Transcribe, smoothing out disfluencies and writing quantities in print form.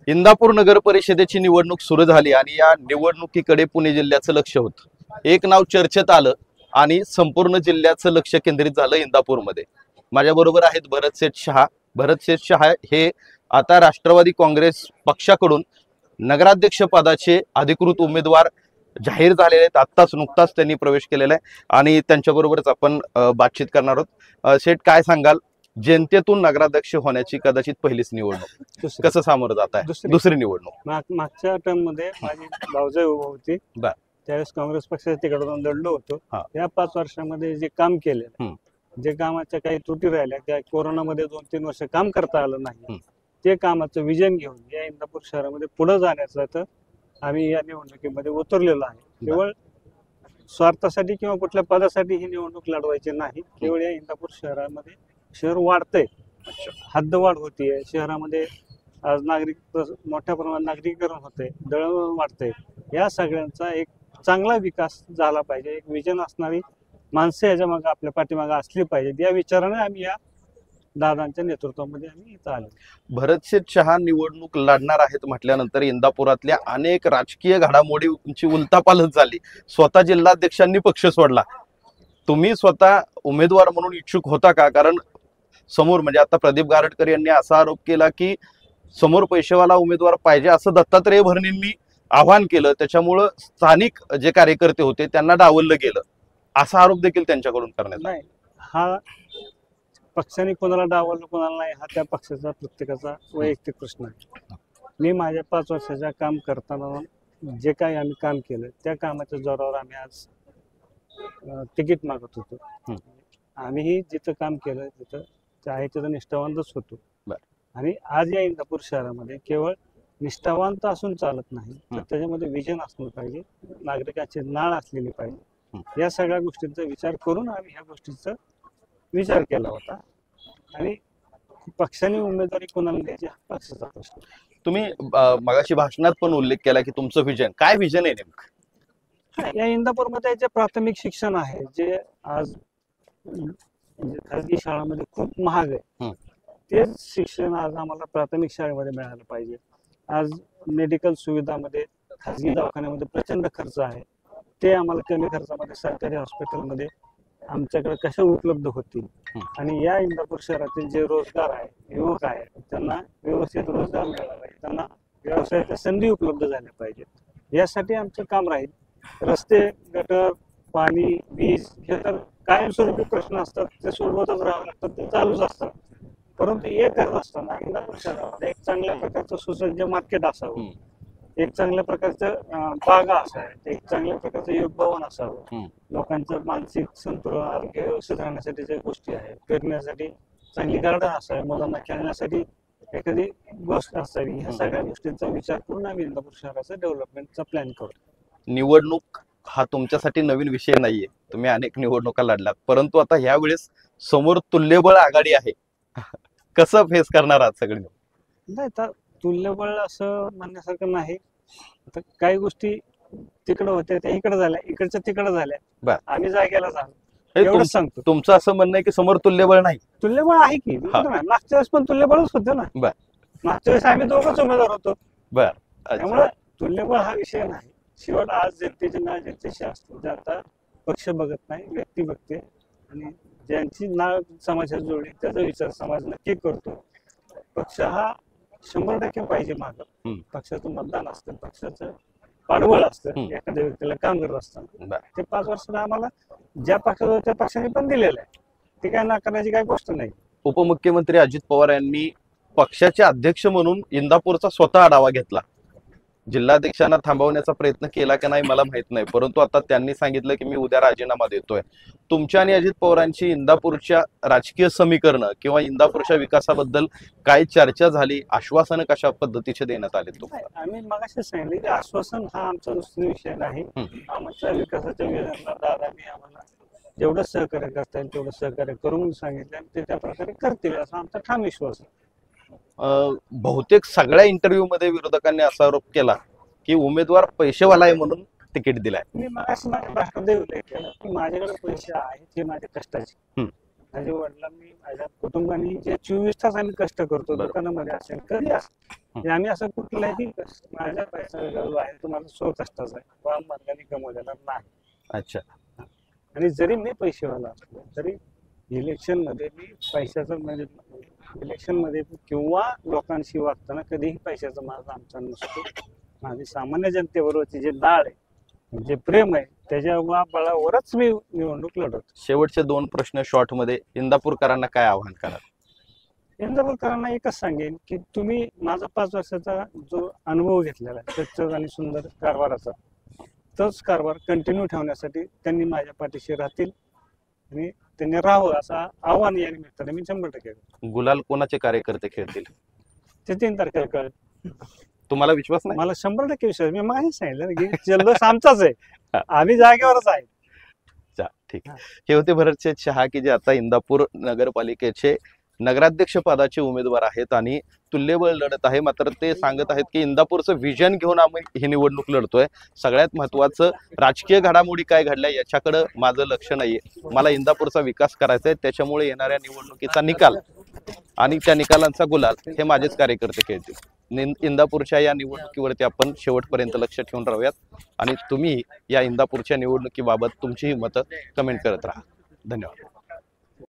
इंदापूर नगर परिषदेची निवडणूक सुरू झाली आणि या निवडणुकीकडे पुणे जिल्ह्याचं लक्ष होतं। एक नाव चर्चेत आलं आणि संपूर्ण जिल्ह्याचं लक्ष केंद्रित झालं इंदापूरमध्ये। माझ्याबरोबर आहेत भरतसेठ शहा। भरतसेठ शहा हे आता राष्ट्रवादी काँग्रेस पक्षाकडून नगराध्यक्ष पदाचे अधिकृत उमेदवार जाहीर झालेले आहेत। आत्ताच नुकताच त्यांनी प्रवेश केलेला आहे आणि त्यांच्याबरोबरच आपण बातचीत करणार आहोत। शेठ, काय सांगाल, जनतेतून नगराध्यक्ष होण्याची कदाचित पहिलीच निवडणूक, कसं सामोरं जात आहे? दुसरी निवडणूक। मागच्या टर्म मध्ये माझी भाऊजाई उभा होती, त्यावेळेस काँग्रेस पक्षाच्या तिकडून लढलो होतो। या 5 वर्षामध्ये जे काम केले, जे कामाच्या काही त्रुटी राहिल्या, त्या कोरोनामध्ये 2-3 वर्ष काम करता आलं नाही, ते कामाचं विजन घेऊन या इंदापूर शहरामध्ये पुढे जाण्याचं तर आम्ही या निवडणुकीमध्ये उतरलेलो आहे। केवळ स्वार्थासाठी किंवा कुठल्या पदासाठी ही निवडणूक लढवायची नाही। केवळ या इंदापूर शहरामध्ये शहर वाढतंय, हद्दवाढ होतीये शहरामध्ये, आज नागरिक मोठ्या प्रमाणात नागरीकरण होते, दळणवळण वाढते, या सगळ्यांचा एक चांगला विकास झाला पाहिजे, एक विजन असणारी माणसं याच्या मागे आपल्या पाठीमागे असली पाहिजे, या विचाराने आम्ही या दादांच्या नेतृत्वामध्ये आम्ही इथं आलो। भरतसेठ शहा निवडणूक लढणार आहेत म्हटल्यानंतर इंदापुरातल्या अनेक राजकीय घडामोडींची उलथापालथ झाली। स्वतः जिल्हाध्यक्षांनी पक्ष सोडला, तुम्ही स्वतः उमेदवार म्हणून इच्छुक होता का? कारण समोर म्हणजे आता प्रदीप गारटकर यांनी असा आरोप केला की समोर पैसेवाला उमेदवार पाहिजे असं दत्तात्रय भरणेंनी आवाहन केलं, त्याच्यामुळं स्थानिक जे कार्यकर्ते होते त्यांना डावललं गेलं, असा आरोप देखील त्यांच्याकडून करण्यात आला। हा पक्षाने कोणाला डावललं कोणाला नाही, हा त्या पक्षाचा प्रत्येकाचा वैयक्तिक प्रश्न आहे। मी माझ्या 5 वर्षाच्या काम करताना जे काही आम्ही काम केलं, त्या कामाच्या जोरावर आम्ही आज तिकीट मागत होतो। आम्हीही जिथं काम केलं तिथं आहे तिथं निष्ठावंतच होतो। आणि आज या इंदापूर शहरामध्ये केवळ निष्ठावंत असून चालत नाही, तर त्याच्यामध्ये विजन असलं पाहिजे, नागरिकांची नाळ असलेली पाहिजे। या सगळ्या गोष्टींचा विचार करून आम्ही ह्या गोष्टीचा विचार केला होता आणि पक्षाने उमेदवारी कोणाला द्यायची हा पक्षाचा प्रश्न। तुम्ही मगाशी भाषणात पण उल्लेख केला की तुमचं विजन काय? विजन आहे नेमकं? या इंदापूरमध्ये जे प्राथमिक शिक्षण आहे, जे आज खाजगी शाळांमध्ये खूप महाग आहे, तेच शिक्षण आज आम्हाला प्राथमिक शाळेमध्ये मिळालं पाहिजे। आज मेडिकल सुविधामध्ये खाजगी दवाखान्यामध्ये प्रचंड खर्च आहे, ते आम्हाला कमी खर्चामध्ये सरकारी हॉस्पिटलमध्ये आमच्याकडे कशा उपलब्ध होतील आणि या इंदापूर शहरातील जे रोजगार आहे, युवक आहे, त्यांना व्यवस्थित रोजगार मिळाला पाहिजे, त्यांना व्यवसायाच्या संधी उपलब्ध झाल्या पाहिजेत, यासाठी आमचं काम राहील। रस्ते, गटर, पाणी, वीज हे तर कायमस्वरूपी प्रश्न असतात, ते सोडवतच राहावं लागतात, ते चालूच असतात। परंतु हे करत असताना इंदापूर शहरामध्ये एक चांगल्या प्रकारचं सुसज्ज मार्केट असावं, एक चांगल्या प्रकारचं बागा असाव्यात, एक चांगल्या प्रकारचं योग भवन असावं, लोकांचं मानसिक संतुलन आरोग्य व्यवस्थित राहण्यासाठी ज्या गोष्टी आहेत, फिरण्यासाठी चांगली गार्डन असावी, मुलांना खेळण्यासाठी एखादी गोष्ट असावी, ह्या सगळ्या गोष्टींचा विचार करून आम्ही इंदापूर शहराचा डेव्हलपमेंटचा प्लॅन करतो। निवडणूक हा तुमच्यासाठी नवीन विषय नाहीये, तुम्ही अनेक निवडणुका लढलात, परंतु आता ह्या वेळेस समोर तुल्यबळ आघाडी आहे, कसं फेस करणार आहात सगळे? नाही तर तुल्यबळ असं म्हणण्यासारखं नाही, आता काही गोष्टी तिकडे होत्या त्या इकडे झाल्या, इकडच्या तिकडे झाल्या, आम्ही जागेला झालो एवढंच सांगतो। तुमचं असं म्हणणं आहे की समोर तुल्यबळ नाही? तुल्यबळ आहे की, मागच्या वेळेस पण तुल्यबळच होतं ना, मागच्या वेळेस आम्ही दोघंच उमेदवार होतो, त्यामुळे तुल्यबळ हा विषय नाही। शेवट आज जनतेची नाळ जनतेशी असते, जे आता पक्ष बघत नाही, व्यक्ती बघते आणि ज्यांची नाळ समाजात जोडली त्याचा विचार समाज नक्की करतो। पक्ष हा 100% पाहिजे मागं, पक्षाचं मतदान असतं, पक्षाचं पाठबळ असतं, एखाद्या व्यक्तीला काम करत असताना ते 5 वर्षाला आम्हाला ज्या पक्षाचं त्या पक्षाने पण दिलेलं आहे, ते काय नाकारण्याची काही गोष्ट नाही। उपमुख्यमंत्री अजित पवार यांनी पक्षाचे अध्यक्ष म्हणून इंदापूरचा स्वतः आढावा घेतला, जिल्हाध्यक्षांना थांबवण्याचा प्रयत्न केला की नाही मला माहित नाही, परंतु आता त्यांनी सांगितलं की मी उद्या राजीनामा देतोय। तुमच्या आणि अजित पवारांची इंदापूरच्या राजकीय समीकरण किंवा इंदापूरच्या विकासाबद्दल काय चर्चा झाली? आश्वासनं कशा पद्धतीचे देण्यात आले तुम्हाला? आम्ही मगाशी सांगितले की आश्वासन हा आमचा दुसरा विषय नाही, आमच्या विकासाच्या विधानाला दादांनी आम्हाला जेवढं सहकार्य करता येईल तेवढं सहकार्य करून सांगितलं आणि ते त्या प्रकारे करतील असा आमचा ठाम विश्वास आहे। बहुतेक सगळ्या इंटरव्ह्यू मध्ये विरोधकांनी असा आरोप केला की उमेदवार पैसेवाला आहे म्हणून तिकीट दिलाय। मी मगाशी माझ्या भाषणात उल्लेख केला की माझ्याकडे पैसे आहेत, हे माझ्या कष्टाचे, माझ्या वडिलांनी माझ्या कुटुंबाने जे 24 तास आम्ही कष्ट करतो बरोबर. दुकानामध्ये असेल कधी असेल म्हणजे आम्ही असं कुठलाही माझ्या पैसा आहे तुम्हाला स्वकष्टाचा आहे किंवा मार्गाने कमवलेला नाही. अच्छा. आणि जरी मी पैसेवाला असलो तरी इलेक्शन मध्ये मी पैशाचं म्हणजे इलेक्शन मध्ये किंवा लोकांशी वागताना कधीही पैशाचा मार्ग आमचा नसतो. माझी सामान्य जनतेबरोबरची जे डाळ आहे जे प्रेम आहे त्याच्या बळावरच मी निवडणूक लढवतो. शेवटचे 2 प्रश्न शॉर्ट मध्ये इंदापूरकरांना काय आव्हान कराल? इंदापूरकरांना एकच सांगेन की तुम्ही माझा 5 वर्षाचा जो अनुभव घेतलेला आहे स्वच्छ आणि सुंदर कारभाराचा तोच कारभार कंटिन्यू ठेवण्यासाठी त्यांनी माझ्या पाठीशी राहतील आणि त्यांनी राहावं असं आव्हान या निमित्ताने मी 100% करतो. गुलाल कोणाचे कार्यकर्ते खेळतील? ते 3 तारखेला कळेल. तुम्हाला विश्वास नाही? मला 100% विश्वास मी मागे सांगितलं ना की जल्लोष आमचाच आहे आम्ही जागेवरच आहे. अच्छा, ठीक. हे होते भरतचे शहा की जे आता इंदापूर नगरपालिकेचे नगराध्यक्ष पदाचे उमेदवार आहेत आणि तुल्यबळ लढत आहे. मात्र ते सांगत आहेत की इंदापूरचं विजन घेऊन आम्ही ही निवडणूक लढतोय. सगळ्यात महत्वाचं राजकीय घडामोडी काय घडल्या याच्याकडे माझं लक्ष नाहीये. मला इंदापूरचा विकास करायचा आहे. त्याच्यामुळे येणाऱ्या निवडणुकीचा निकाल आणि त्या निकालांचा गुलाल हे माझेच कार्यकर्ते खेळतील. इंदापूरच्या या निवडणुकीवरती आपण शेवटपर्यंत लक्ष ठेवून राहूयात आणि तुम्ही या इंदापूरच्या निवडणुकीबाबत तुमचीही मतं कमेंट करत राहा. धन्यवाद.